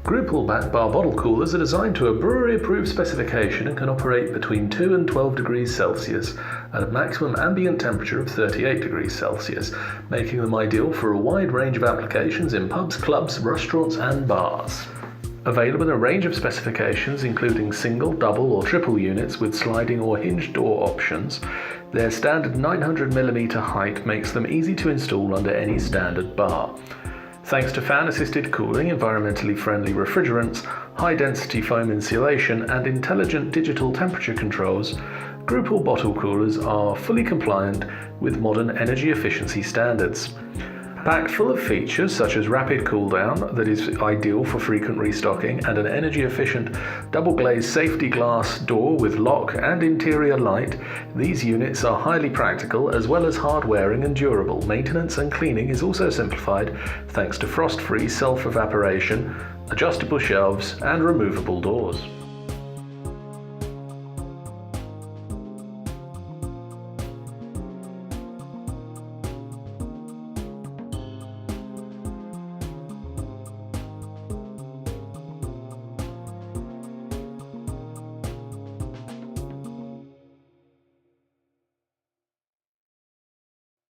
Graupel Back bar bottle coolers are designed to a brewery-approved specification and can operate between 2 and 12 degrees Celsius at a maximum ambient temperature of 38 degrees Celsius, making them ideal for a wide range of applications in pubs, clubs, restaurants and bars. Available in a range of specifications including single, double or triple units with sliding or hinged door options, their standard 900mm height makes them easy to install under any standard bar. Thanks to fan-assisted cooling, environmentally friendly refrigerants, high-density foam insulation and intelligent digital temperature controls, Graupel bottle coolers are fully compliant with modern energy efficiency standards. Packed full of features such as rapid cooldown that is ideal for frequent restocking and an energy-efficient double-glazed safety glass door with lock and interior light, these units are highly practical as well as hard-wearing and durable. Maintenance and cleaning is also simplified thanks to frost-free self-evaporation, adjustable shelves and removable doors.